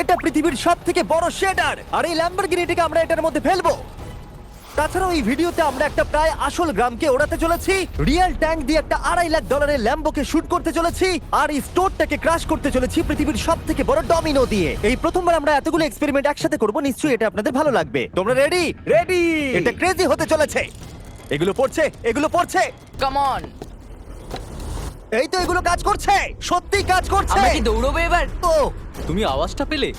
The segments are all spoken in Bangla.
এটা পৃথিবীর সবথেকে বড় শেডার, আর এই ল্যাম্বরগিনিটাকে আমরা এটার মধ্যে ফেলবো। তাছাড়াও এই ভিডিওতে আমরা একটা প্রায় আসল গ্রামকে ওড়াতে চলেছি, রিয়েল ট্যাঙ্ক দিয়ে একটা $2.5 লাখ ল্যাম্বোকে শুট করতে চলেছি, আর এই স্টোরটাকে ক্রাশ করতে চলেছি পৃথিবীর সবথেকে বড় ডমিনো দিয়ে। এই প্রথমবার আমরা এতগুলো এক্সপেরিমেন্ট একসাথে করব, নিশ্চয়ই এটা আপনাদের ভালো লাগবে। তোমরা রেডি? রেডি। এটা ক্রেজি হতে চলেছে। এগুলো পড়ছে, এগুলো পড়ছে। Come on. এই তো এগুলো কাজ করছে, সত্যি কাজ করছে। আমরা কি দৌড়বো এবার? ও তুমি আওয়াজটা পেলে?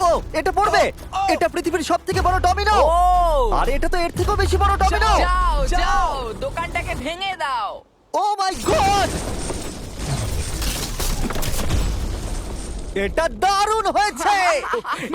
ও এটা পড়বে। এটা পৃথিবীর সবথেকে বড় ডমিনো। ও আর এটা তো এর থেকেও বেশি বড় ডমিনো। যাও যাও দোকানটাকে ভেঙে দাও। ও মাই গড, এটা দারুণ হয়েছে।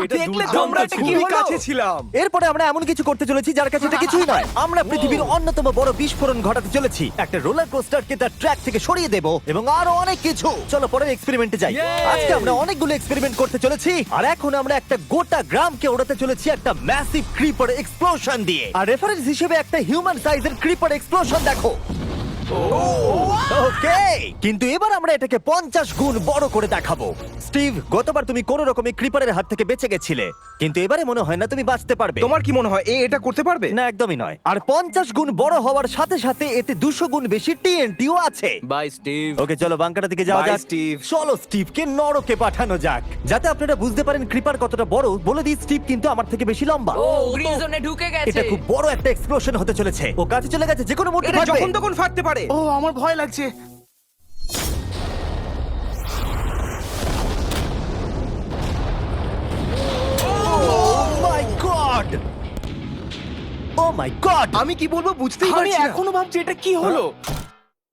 এটা দেখলে দুর্দান্ত তোমরা ছিল। খুবই কাছে ছিলাম। এরপরে আমরা এমন কিছু করতে চলেছি যার কাছে এটা কিছুই নয়। আমরা পৃথিবীর অন্যতম বড় বিস্ফোরণ ঘটাতে চলেছি। একটা রোলার কোস্টারকে তার ট্র্যাক থেকে সরিয়ে দেব এবং আরো অনেক কিছু। চলো পরের এক্সপেরিমেন্টে যাই। Yay! আজকে আমরা অনেকগুলো এক্সপেরিমেন্ট করতে চলেছি, আর এখন আমরা একটা গোটা গ্রামকে ওড়াতে চলেছি একটা ম্যাসিভ ক্রিপার এক্সপ্লোশন দিয়ে। আর রেফারেন্স হিসেবে একটা হিউম্যান সাইজের ক্রিপার এক্সপ্লোশন দেখো। ওকে, কিন্তু এবার আমরা এটাকে 50 গুণ বড় করে দেখাবো। স্টিভ, গতবার তুমি কোন রকমে ক্রিপারের হাত থেকে বেঁচে গেছিলে, কিন্তু এবারে মনে হয় না তুমি বাঁচতে পারবে। তোমার কি মনে হয় এটা করতে পারবে? না, একদমই নয়। আর 50 গুণ বড় হওয়ার সাথে সাথে এতে 200 গুণ বেশি টিএনটিও আছে। Bye Steve. ওকে, চলো বাংকারের দিকে যাওয়া Bye, যাক। স্টিভ। চলো স্টিভকে নরকে পাঠানো যাক। যাতে আপনারা বুঝতে পারেন ক্রিপার কতটা বড়, বলে দিই স্টিভ কিন্তু আমার থেকে বেশি লম্বা। ও গ্রিন জোনে ঢুকে গেছে। এটা খুব বড় একটা এক্সপ্লোশন হতে চলেছে। ও কাছে চলে গেছে, যে কোনো মুহূর্তে এটা ফাটবে। যখন তখন ফাটতে পারে। ও আমার ভয় লাগছে। Oh my God! Oh my God! আমি কি বলবো বুঝতেই আমি পারছি না। এখনো ভাবছি এটা কি হলো।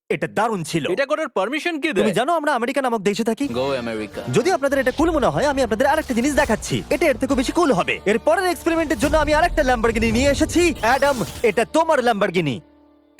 এটা দারুণ ছিল। এটা করার পারমিশন কে তুমি দেয়? জানো আমরা আমেরিকা নামক দেশে থাকি। গো আমেরিকা। যদি আপনাদের এটা কুল মনে হয়, আমি আপনাদের আরেকটা জিনিস দেখাচ্ছি। এটা এর থেকে বেশি কুল হবে। এর পরের এক্সপেরিমেন্টের জন্য আমি আরেকটা ল্যাম্বরগিনি নিয়ে এসেছি। অ্যাডাম, এটা তোমার ল্যাম্বরগিনি।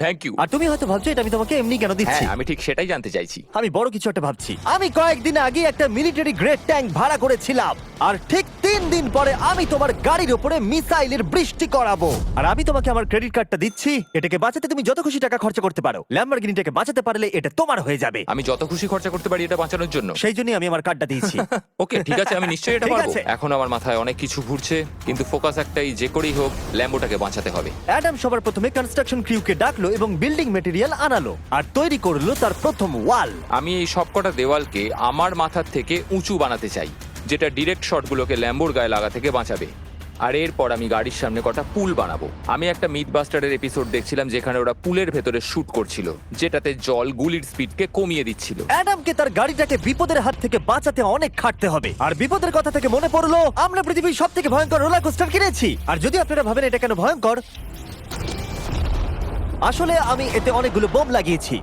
Thank you. আর তুমি হয়তো ভাবছো এটা আমি তোমাকে এমনি কেন দিচ্ছি। হ্যাঁ, আমি ঠিক সেটাই জানতে চাইছি। আমি বড় কিছু একটা ভাবছি। আমি কয়েকদিন আগে একটা মিলিটারি গ্রেড ট্যাঙ্ক ভাড়া করেছিলাম, আর ঠিক 3 দিন পরে আমি তোমার গাড়ির উপরে মিসাইলের বৃষ্টি করাবো। আর আমি তোমাকে আমার ক্রেডিট কার্ডটা দিচ্ছি। এটাকে বাঁচাতে তুমি যত খুশি টাকা খরচা করতে পারো। ল্যাম্বরগিনিটাকে বাঁচাতে পারলে এটা তোমার হয়ে যাবে। আমি যত খুশি খরচা করতে পারি এটা বাঁচানোর জন্য। সেই জন্যই আমি আমার কার্ডটা দিয়েছি। ওকে, ঠিক আছে, আমি নিশ্চয়ই এটা ঠিক পারবো। আছে। এখন আমার মাথায় অনেক কিছু ঘুরছে, কিন্তু ফোকাস একটাই, যে করেই হোক ল্যাম্বোটাকে বাঁচাতে হবে। অ্যাডাম সবার প্রথমে কনস্ট্রাকশন ক্রিউকে ডাকলো এবং বিল্ডিং মেটেরিয়াল আনালো আর তৈরি করলো তার প্রথম ওয়াল। আমি এই সবকটা দেওয়ালকে আমার মাথার থেকে উঁচু বানাতে চাই, যেটা ডিরেক্ট শটগুলোকে ল্যাম্বোর গায়ে লাগা থেকে বাঁচাবে। আর এরপর আমি গাড়ির সামনে কটা পুল বানাবো। আমি একটা মিথবাস্টারের এপিসোড দেখছিলাম যেখানে ওরা পুলের ভেতরে শুট করছিল, যেটাতে জল গুলির স্পিডকে কমিয়ে দিচ্ছিল। অ্যাডামকে তার গাড়িটাকে বিপদের হাত থেকে বাঁচাতে অনেক খাটতে হবে। আর বিপদের কথা থেকে মনে পড়লো, আমরা পৃথিবীর সব থেকে ভয়ঙ্কর রোলার কোস্টার কিনেছি। আর যদি আপনারা ভাবেন এটা কেন ভয়ঙ্কর, আসলে আমি এতে অনেকগুলো বোম লাগিয়েছি।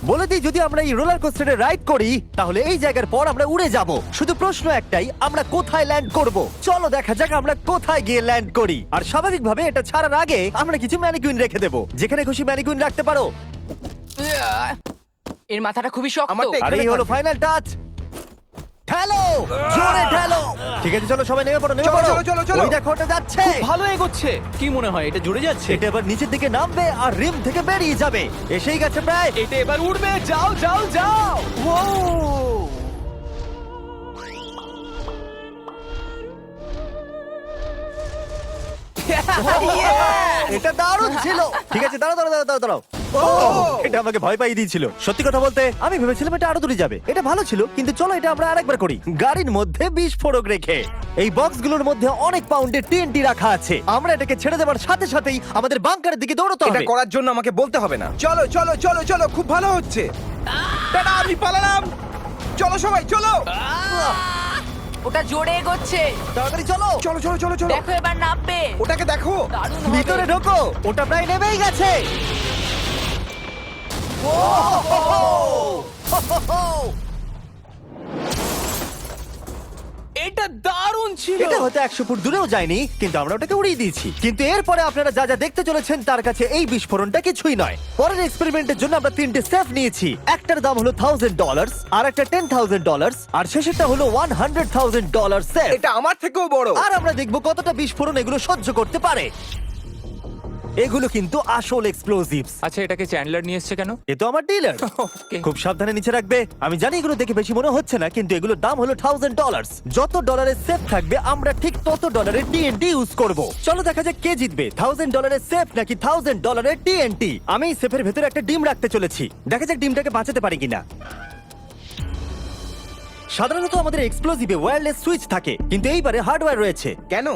বলে দিই, যদি আমরা এই রোলার কোস্টারে রাইড করি তাহলে এই জায়গার পর আমরা উড়ে যাব। শুধু প্রশ্ন একটাই, আমরা কোথায় ল্যান্ড করব? চলো দেখা যাক আমরা কোথায় গিয়ে ল্যান্ড করি। আর স্বাভাবিকভাবে এটা ছাড়ার আগে আমরা কিছু ম্যানিকুইন রেখে দেবো। যেখানে খুশি ম্যানিকুইন রাখতে পারো। এর মাথাটা খুবই শক্ত। আমারটা আর এই হলো ফাইনাল টাচ। ঠেলো, জোরে ঠেলো। ঠিক আছে, চলো সবাই নেমে পড়ো, নেমে চলো, পড়ো। চলো, চলো, চলো। ওই দেখো ওটা যাচ্ছে। ভালো এগোচ্ছে। কি মনে হয় এটা জুড়ে যাচ্ছে? এটা এবার নিচের দিকে নামবে আর রিম থেকে বেরিয়ে যাবে। এসেই গেছে প্রায়। এটা এবার উঠবে। যাও যাও যাও। এটা দারুণ ছিল। ঠিক আছে, দাঁড়াও দাঁড়াও দাঁড়াও দাঁড়াও। এটা আমাকে ভয় পাইয়ে দিয়েছিল। সত্যি কথা বলতে আমি ভেবেছিলাম এটা আরো দূরে যাবে। এটা ভালো ছিল, কিন্তু চলো এটা আমরা আরেকবার করি, গাড়ির মধ্যে বিস্ফোরক রেখে। এই বক্সগুলোর মধ্যে অনেক পাউন্ডের টিএনটি রাখা আছে। আমরা এটাকে ছেড়ে দেওয়ার সাথে সাথেই আমাদের বাংকারের দিকে দৌড়তে এটা হবে। করার জন্য আমাকে বলতে হবে না। চলো চলো চলো চলো, খুব ভালো হচ্ছে। টাটা, আমি পালালাম। চলো সবাই চলো। ওটা জোরে এগোচ্ছে। তাড়াতাড়ি চলো। চলো চলো চলো চলো। দেখো এবার নামবে। ওটাকে দেখো। দারুণ হবে। ভিতরে ঢোকো, ওটা প্রায় নেমেই গেছে। এটা দারুণ ছিল। এটা হয়তো 100 ফুট দূরেও যায়নি, কিন্তু আমরা ওটাকে উড়িয়ে দিয়েছি। কিন্তু এরপরে আপনারা যা যা দেখতে চলেছেন তার কাছে এই বিস্ফোরণটা কিছুই নয়। পরের এক্সপেরিমেন্টের জন্য আমরা 3টে সেফ নিয়েছি। একটার দাম হলো $1000, আর একটা $10,000, আর শেষেরটা হলো $100,000 সেফ। এটা আমার থেকেও বড়। আর আমরা দেখবো কতটা বিস্ফোরণ এগুলো সহ্য করতে পারে। এগুলো কিন্তু আসল এক্সপ্লোসিভস। আচ্ছা, এটাকে চ্যান্ডলার নিয়ে এসছে কেন? এ তো আমার ডিলার। Okay. খুব সাবধানে নিচে রাখবে। আমি জানি এগুলো দেখে বেশি মনে হচ্ছে না, কিন্তু এগুলোর দাম হলো $1000। যত ডলারের সেফ থাকবে আমরা ঠিক তত ডলারের TNT ইউজ করব। চলো দেখা যাক কে জিতবে, $1000 সেফ নাকি $1000 TNT। আমি সেফের ভেতরে একটা ডিম রাখতে চলেছি, দেখা যাক ডিমটাকে বাঁচাতে পারি কিনা। সাধারণত আমাদের এক্সপ্লোসিভে ওয়্যারলেস সুইচ থাকে, কিন্তু এইবারে হার্ডওয়্যার রয়েছে। কেন?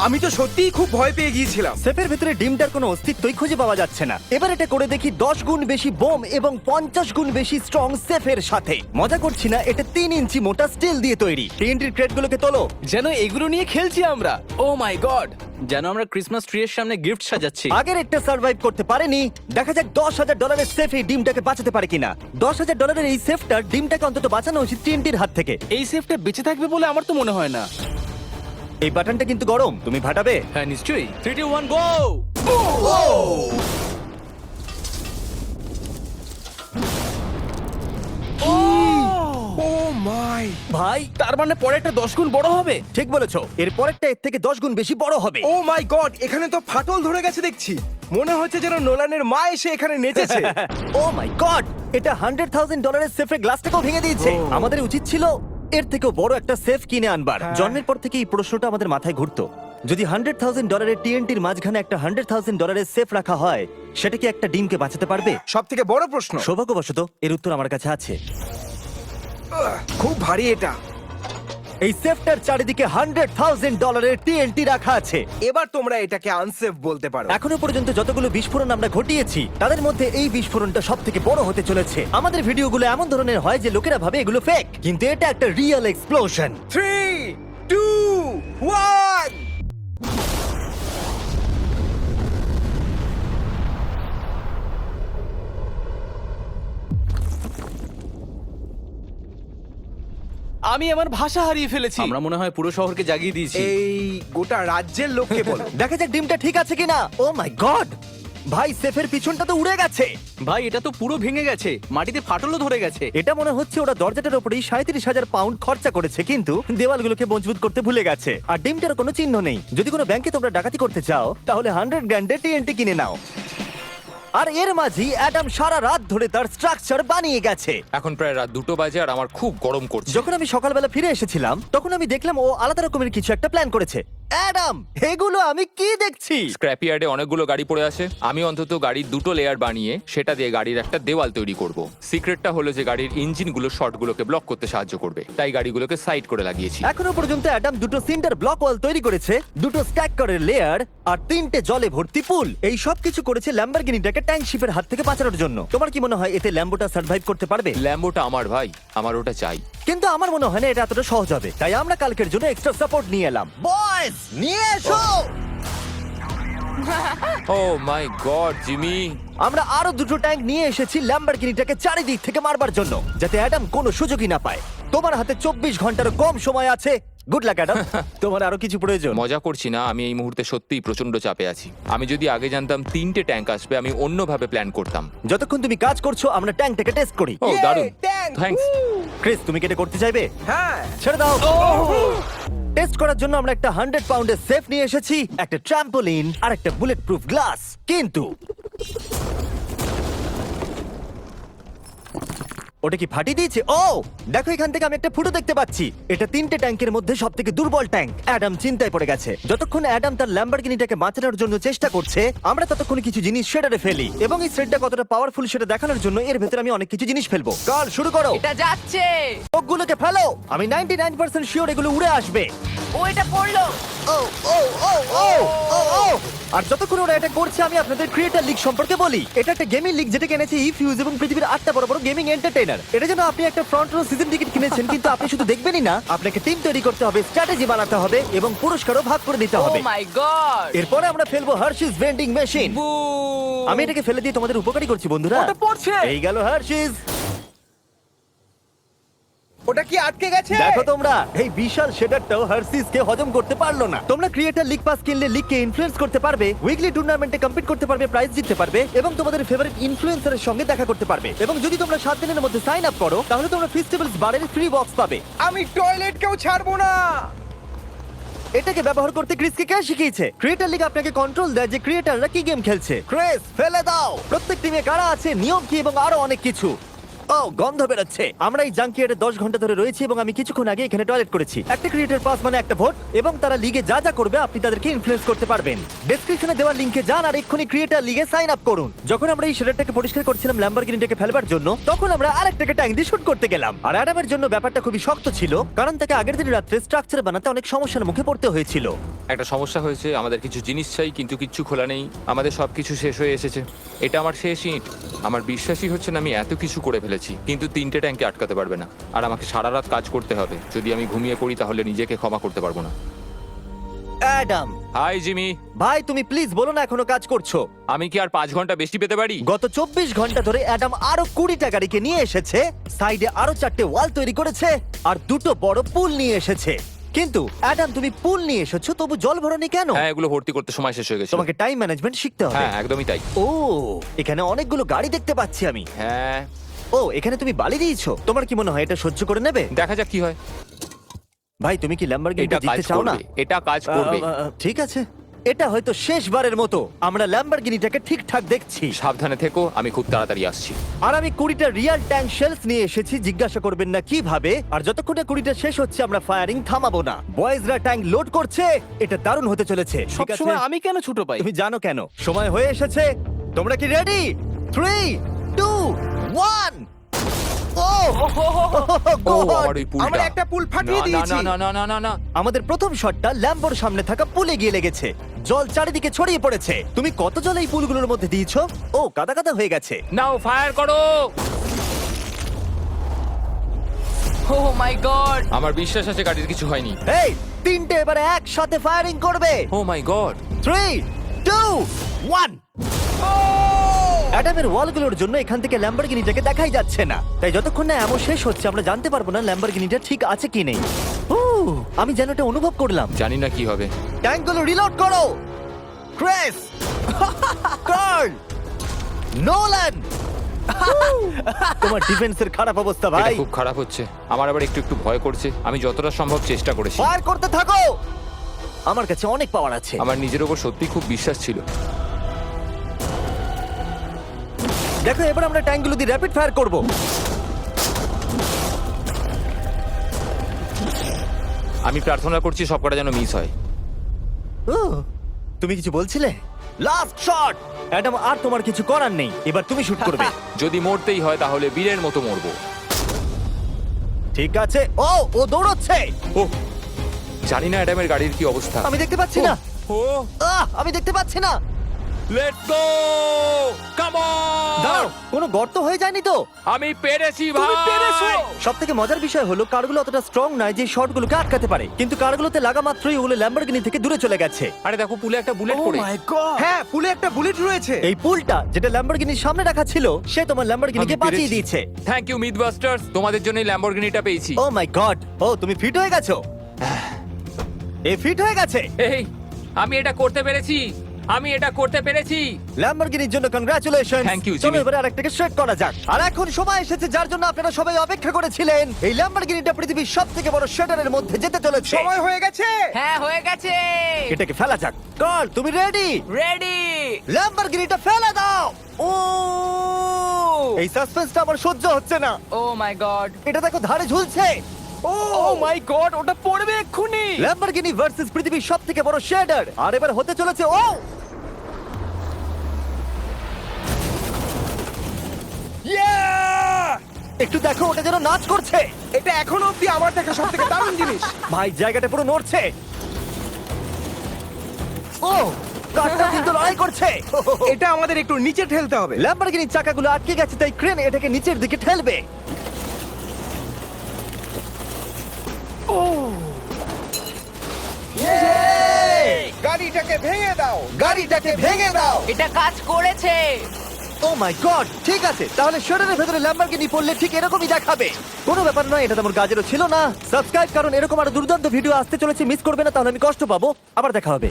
আমি তো সত্যিই খুব ভয় পেয়ে গিয়েছিলাম। সেফের ভেতরে ডিমটার কোনো অস্তিত্বই খুঁজে পাওয়া যাচ্ছে না। এবার এটা করে দেখি 10 গুণ বেশি বোম এবং 50 গুণ বেশি স্ট্রং সেফের সাথে। মজা করছি না, এটা 3 ইঞ্চি মোটা স্টিল দিয়ে তৈরি। TNT ক্রেটগুলোকে তোলো। যেন এগুলো নিয়ে খেলছি আমরা। ও মাই গড। যেন আমরা ক্রিসমাস ট্রি এর সামনে গিফট সাজাচ্ছি। আগের একটা সার্ভাইভ করতে পারেনি, দেখা যাক $10,000 সেফ এই ডিমটাকে বাঁচাতে পারে কিনা। $10,000 এই সেফটার ডিমটাকে অন্তত বাঁচানো উচিত TNTর হাত থেকে। এই সেফটা বেঁচে থাকবে বলে আমার তো মনে হয় না। এই বাটনটা কিন্তু গরম, তুমি ফাটাবে। হ্যাঁ নিশ্চয়ই। 3 2 1 গো। ও মাই! ভাই তার মানে পরে একটা 10 গুণ বড় হবে। ঠিক বলেছো, এর পরেরটা এর থেকে 10 গুণ বেশি বড় হবে। ও মাই গড! এখানে তো ফাটল ধরে গেছে দেখছি। মনে হচ্ছে যেন নোলানের মা এসে এখানে নেচেছে। ও মাই গড, এটা $100,000 সেফের গ্লাসটাকেও ভেঙে দিয়েছে। আমাদের উচিত ছিল এর থেকেও বড় একটা সেফ কিনে আনবার। জন্মের পর থেকে এই প্রশ্নটা আমাদের মাথায় ঘুরতো, যদি $100,000 TNTর মাঝখানে একটা $100,000 সেফ রাখা হয়, সেটা কি একটা ডিমকে বাঁচাতে পারবে? সব থেকে বড় প্রশ্ন। সৌভাগ্যবশত এর উত্তর আমার কাছে আছে। খুব ভারী এটা। এই সেফটার চারিদিকে $100,000 TNT রাখা আছে। এবার তোমরা এটাকে আনসেফ বলতে পারো। এখনো পর্যন্ত যতগুলো বিস্ফোরণ আমরা ঘটিয়েছি তাদের মধ্যে এই বিস্ফোরণটা সব থেকে বড় হতে চলেছে। আমাদের ভিডিওগুলো এমন ধরনের হয় যে লোকেরা ভাবে এগুলো ফেক, কিন্তু এটা একটা রিয়েল এক্সপ্লোশন। 3 2 1 আমি আমার ভাষা হারিয়ে ফেলেছি। আমরা মনে হয় পুরো শহরকে জাগিয়ে দিয়েছি। এই গোটা রাজ্যের লোককে বলো। দেখা যাক ডিমটা ঠিক আছে কিনা। ও মাই গড, ভাই সেফের পিছনটা তো উড়ে গেছে। ভাই এটা তো পুরো ভেঙে গেছে, মাটিতে ফাটলও ধরে গেছে। এটা মনে হচ্ছে ওরা দরজাটার উপরেই 37,000 পাউন্ড খরচা করেছে, কিন্তু দেওয়ালগুলোকে মজবুত করতে ভুলে গেছে। আর ডিমটার কোনো চিহ্ন নেই। যদি কোনো ব্যাংকে তোমরা ডাকাতি করতে চাও তাহলে 100 গ্র্যান্ডের TNT কিনে নাও। আর এর মাঝেই অ্যাডাম সারা রাত ধরে তার স্ট্রাকচার বানিয়ে গেছে। এখন প্রায় রাত 2টো বাজে আর আমার খুব গরম করছে। যখন আমি সকালবেলা ফিরে এসেছিলাম তখন আমি দেখলাম ও আলাদা রকমের কিছু একটা প্ল্যান করেছে। অ্যাডাম, এগুলো আমি কি দেখছি? স্ক্র্যাপ ইয়ার্ডে অনেকগুলো গাড়ি পড়ে আছে। আমি অন্তত গাড়ির 2টো লেয়ার বানিয়ে সেটা দিয়ে গাড়ির একটা দেওয়াল তৈরি করব। সিক্রেটটা হলো যে গাড়ির ইঞ্জিনগুলো শর্টগুলোকে ব্লক করতে সাহায্য করবে, তাই গাড়িগুলোকে সাইড করে লাগিয়েছি। এখনো পর্যন্ত অ্যাডাম 2টো সিন্টার ব্লক ওয়াল তৈরি করেছে, 2টো স্ট্যাক করে লেয়ার আর 3টে জলে ভর্তি পুল। এই সব কিছু করেছে ল্যাম্বরগিনিটাকে ট্যাঙ্ক শিপের হাত থেকে বাঁচানোর জন্য। তোমার কি মনে হয় এতে ল্যাম্বোটা সার্ভাইভ করতে পারবে? ল্যাম্বোটা আমার ভাই, আমার ওটা চাই। কিন্তু আমার মনে হয় না এটা এতটা সহজ হবে, তাই আমরা কালকের জন্য এক্সট্রা সাপোর্ট নিয়ে এলাম। বয়েজ, নিয়ে এসো। ও মাই গড জিমি, আমরা আরো 2টো ট্যাঙ্ক নিয়ে এসেছি ল্যাম্বরগিনিটাকে চারিদিক থেকে মারবার জন্য, যাতে অ্যাডাম কোনো সুযোগই না পায়। তোমার হাতে 24 ঘন্টার কম সময় আছে। Good luck Adam. তোমার আরো কিছু প্রয়োজন? মজা করছি না, আমি এই মুহূর্তে সত্যিই প্রচন্ড চাপে আছি। আমি যদি আগে জানতাম 3টে ট্যাঙ্ক আসবে, আমি অন্যভাবে প্ল্যান করতাম। যতক্ষণ তুমি কাজ করছো আমরা ট্যাঙ্কটাকে টেস্ট করি। ও দারুণ, ট্যাঙ্ক! থ্যাঙ্কস। ক্রিস, তুমি কি এটা করতে চাইবে? হ্যাঁ। ছেড়ে দাও। টেস্ট করার জন্য আমরা একটা 100 পাউন্ডের সেফ নিয়ে এসেছি, একটা ট্রাম্পোলিন আর একটা বুলেট প্রুফ গ্লাস। কিন্তু ওটা কি ফাটিয়ে দিয়েছে? ও দেখো, এখান থেকে আমি একটা ফুটো দেখতে পাচ্ছি। এটা 3টে ট্যাঙ্কের মধ্যে সব থেকে দুর্বল ট্যাঙ্ক। অ্যাডাম চিন্তায় পড়ে গেছে। যতক্ষণ অ্যাডাম তার ল্যাম্বরগিনিটাকে বাঁচানোর জন্য চেষ্টা করছে, আমরা ততক্ষণ কিছু জিনিস শেডারে ফেলি, এবং এই শেডটা কতটা পাওয়ারফুল সেটা দেখানোর জন্য এর ভেতরে আমি অনেক কিছু জিনিস ফেলবো। কাল শুরু করো। এটা যাচ্ছে। ওগুলোকে ফেলো। আমি 99% শিওর এগুলো উড়ে আসবে। ও এটা পড়লো। ও ও ও ও ও ও আর যতক্ষণ ওরা এটা করছে আমি আপনাদের ক্রিয়েটর লিগ সম্পর্কে বলি। এটা একটা গেমিং লিগ যেটা কিনেছে ইফিউজ এবং পৃথিবীর 8টা বড় বড় গেমিং এন্টারটেইনার। এটা জন্য আপনি একটা ফ্রন্ট রো সিজন টিকিট কিনেছেন, কিন্তু আপনি শুধু দেখবেনই না, আপনাকে টিম তৈরি করতে হবে, স্ট্র্যাটেজি বানাতে হবে এবং পুরস্কারও ভাগ করে দিতে ও হবে। মাই গড। এরপরে আমরা ফেলবো হার্শিস ভেন্ডিং মেশিন। আমি এটাকে ফেলে দিয়ে তোমাদের উপকারী করছি বন্ধুরা। ওটা পড়ছে। এই গেল হার্শিস। ওটা কি আটকে গেছে? দেখো তোমরা, এই বিশাল শেডারটাও হার্সিস কে হজম করতে পারলো না। তোমরা ক্রিয়েটার লিগ পাস কিনলে লিগকে ইনফ্লুয়েন্স করতে পারবে, উইকলি টুর্নামেন্টে কম্পিট করতে পারবে, প্রাইজ জিততে পারবে এবং তোমাদের ফেভারিট ইনফ্লুয়েন্সারের সঙ্গে দেখা করতে পারবে। এবং যদি তোমরা 7 দিনের মধ্যে সাইন আপ করো তাহলে তোমরা ফেস্টিভ্যালস বারের ফ্রি বক্স পাবে। আমি টয়লেট কেউ ছাড়বো না। এটাকে ব্যবহার করতে ক্রিসকে কে শিখিয়েছে? ক্রিয়েটার লিগ আপনাকে কন্ট্রোল দেয় যে ক্রিয়েটাররা কি গেম খেলছে। ক্রিস, ফেলে দাও। প্রত্যেক টিমে কারা আছে, নিয়ম কি এবং আরো অনেক কিছু। ও, গন্ধ বেরোচ্ছে। আমরা এই জাঙ্কিয়ার্ডে 10 ঘন্টা ধরে রয়েছি এবং আমি কিছুক্ষণ আগে এখানে টয়লেট করেছি। একটা ক্রিয়েটার পাস মানে একটা ভোট, এবং তারা লিগে যা যা করবে আপনি তাদেরকে ইনফ্লুয়েন্স করতে পারবেন। ডেসক্রিপশনে দেওয়া লিংকে যান আর এক্ষুনি ক্রিয়েটার লিগে সাইন আপ করুন। যখন আমরা এই শেডারটাকে পরিষ্কার করছিলাম ল্যাম্বরগিনিটাকে ফেলবার জন্য, তখন আমরা আরেকটাকে ট্যাঙ্ক দিয়ে শুট করতে গেলাম। আর অ্যাডামের জন্য ব্যাপারটা খুবই শক্ত ছিল, কারণ তাকে আগের দিন রাত্রে স্ট্রাকচার বানাতে অনেক সমস্যার মুখে পড়তে হয়েছিল। একটা সমস্যা হয়েছে, আমাদের কিছু জিনিস চাই কিন্তু কিচ্ছু খোলা নেই। আমাদের সবকিছু শেষ হয়ে এসেছে। এটা আমার শেষ ইট। আমার বিশ্বাসই হচ্ছে না আমি এত কিছু করে ফেলেছি, কিন্তু 3টে ট্যাঙ্কে আটকাতে পারবে না। আর আমাকে সারা রাত কাজ করতে হবে। যদি আমি ঘুমিয়ে পড়ি তাহলে নিজেকে ক্ষমা করতে পারবো না। Adam hi Jimmy. ভাই, তুমি প্লিজ বলো না এখনো কাজ করছো। আমি কি আর 5 ঘন্টা বেশি পেতে পারি? গত 24 ঘন্টা ধরে অ্যাডাম আরো 20টা গাড়িকে নিয়ে এসেছে, সাইডে আরো 4টে ওয়াল তৈরি করেছে আর 2টো বড় পুল নিয়ে এসেছে। কিন্তু অ্যাডাম, তুমি পুল নিয়ে এসেছো তবু জল ভরনি কেন? হ্যাঁ, এগুলো ভর্তি করতে সময় শেষ হয়ে গেছে। তোমাকে টাইম ম্যানেজমেন্ট শিখতে হবে। হ্যাঁ, একদমই তাই। ও, এখানে অনেকগুলো গাড়ি দেখতে পাচ্ছি আমি। হ্যাঁ, ও, এখানে তুমি বালি দিয়েছো। তোমার কি মনে হয় এটা সহ্য করে নেবে? দেখা যাক কি হয়। ভাই, তুমি কি ল্যাম্বরগিনিটা এটা কাজ জিততে চাও না? করবে, এটা কাজ করবে। ঠিক আছে, এটা হয়তো শেষবারের মতো আমরা ল্যাম্বরগিনিটাকে ঠিকঠাক দেখছি। সাবধানে থেকো, আমি খুব তাড়াতাড়ি আসছি। আর আমি 20টা রিয়েল ট্যাঙ্ক শেলস নিয়ে এসেছি। জিজ্ঞাসা করবেন না কিভাবে। আর যতক্ষণ না 20টা শেষ হচ্ছে আমরা ফায়ারিং থামাবো না। বয়েজরা ট্যাঙ্ক লোড করছে, এটা দারুণ হতে চলেছে। ঠিক আছে, সবসময় আমি কেন ছোট পাই? তুমি জানো কেন। সময় হয়ে এসেছে। তোমরা কি রেডি? 3, 2, 1। ও ও, God! আমার ওই পুলটা। আমরা একটা পুল ফাটিয়ে না, দিয়েছি। না, না, না, না, না, না। আমাদের প্রথম শটটা ল্যাম্বোর সামনে থাকা পুলে গিয়ে লেগেছে। জল চারিদিকে ছড়িয়ে পড়েছে। তুমি কত জল এই পুলগুলোর মধ্যে দিয়েছো? ও, কাদা কাদা হয়ে গেছে। নাও, ফায়ার করো। ও মাই গড! আমার বিশ্বাস আছে গাড়ির কিছু হয়নি। এই, 3টে এবারে একসাথে ফায়ারিং করবে। ও মাই গড। 3, 2, 1। অ্যাডামের ওয়ালগুলোর জন্য এখান থেকে ল্যাম্বরগিনিটাকে দেখাই যাচ্ছে না, তাই যতক্ষণ না এমন শেষ হচ্ছে আমরা জানতে পারবো না ল্যাম্বরগিনিটা ঠিক আছে কি নেই। আমি যেন এটা অনুভব করলাম। জানি না কি হবে। ট্যাঙ্কগুলো রিলোড করো। Kress, Carl, Nolan. তোমার ডিফেন্সের খারাপ অবস্থা এটা ভাই। খুব খারাপ হচ্ছে। আমার আবার একটু একটু ভয় করছে। আমি যতটা সম্ভব চেষ্টা করেছি। ফায়ার করতে থাকো। আমার কাছে অনেক পাওয়ার আছে। আমার নিজের ওপর সত্যি খুব বিশ্বাস ছিল। দেখো, এবার আমরা ট্যাঙ্কগুলো দিয়ে র্যাপিড ফায়ার করব। আমি প্রার্থনা করছি সবকটা যেন মিস হয়। ও, তুমি কিছু বলছিলে? Last shot. অ্যাডাম, আর তোমার কিছু করার নেই। এবার তুমি শুট করবে। যদি মরতেই হয় তাহলে বীরের মতো মরবো। ঠিক আছে। ও দৌড়চ্ছে। ও, জানি না অ্যাডামের গাড়ির কি অবস্থা। আমি দেখতে পাচ্ছি না। ও, আমি দেখতে পাচ্ছি না। Let's go, come on. দাঁড়াও, কোনো গর্ত হয়ে যায়নি তো? আমি পেরেছি তুমি ভাই। পেরেছো। সবথেকে মজার বিষয় হলো কারগুলো অতটা স্ট্রং নয় যে শটগুলোকে আটকাতে পারে, কিন্তু কারগুলোতে লাগা মাত্রই ওগুলো ল্যাম্বরগিনি থেকে দূরে চলে গেছে। আরে দেখো, পুলে একটা বুলেট ও পড়ে। মাই গড! হ্যাঁ, পুলে একটা বুলেট রয়েছে। এই পুলটা যেটা ল্যাম্বরগিনির সামনে রাখা ছিল, সে তোমার ল্যাম্বরগিনিকে আমি বাঁচিয়ে পেরেছি। দিয়েছে। থ্যাংক ইউ মিথবাস্টার্স, তোমাদের জন্যই ল্যাম্বরগিনিটা পেয়েছি। ও মাই গড। ও, তুমি ফিট হয়ে গেছো। এই ফিট হয়ে গেছে। এই, আমি এটা করতে পেরেছি। আমি এটা করতে পেরেছি। ল্যাম্বরগিনির জন্য কংগ্রাচুলেশন। Thank you, চলো Jimmy. এবারে আরেকটাকে স্ট্রেট করা যাক। আর এখন সময় এসেছে যার জন্য আপনারা সবাই অপেক্ষা করেছিলেন। এই ল্যাম্বরগিনিটা পৃথিবীর সবথেকে বড় শেডারের মধ্যে যেতে চলেছে। সময় হয়ে গেছে। হ্যাঁ, হয়ে গেছে। এটাকে ফেলা যাক। কার্ল, তুমি রেডি? রেডি। ল্যাম্বরগিনিটা ফেলে দাও। ও, এই সাসপেন্সটা আমার সহ্য হচ্ছে না। ও মাই গড! এটা দেখো, ধারে ঝুলছে। ও মাই গড, ওটা পড়বে এক্ষুনি। ল্যাম্বরগিনি ভার্সেস পৃথিবীর সবথেকে বড় শেডার। আর এবার হতে চলেছে ও একটু দেখো, ওটা যেন নাচ করছে। এটা এখনো অব্দি আমার দেখা সবথেকে দারুণ জিনিস। ভাই, জায়গাটা পুরো নড়ছে। ও, কারটা কিন্তু লড়াই করছে। এটা আমাদের একটু নিচে ঠেলতে হবে। ল্যাম্বরগিনির চাকাগুলো আটকে গেছে, তাই ক্রেন এটাকে নিচের দিকে ঠেলবে। গাড়িটাকে ভেঙে দাও। গাড়িটাকে ভেঙে দাও। এটা কাজ করেছে। ও মাই গড, ঠিক আছে, তাহলে শরীরের ভেতরে ল্যাম্বরগিনি পড়লে ঠিক এরকমই দেখাবে। কোনো ব্যাপার নয়, এটা তেমন কাজেরও ছিল না। সাবস্ক্রাইব, কারণ এরকম আরো দুর্দান্ত ভিডিও আসতে চলেছে, মিস করবে না, তাহলে আমি কষ্ট পাবো। আবার দেখা হবে।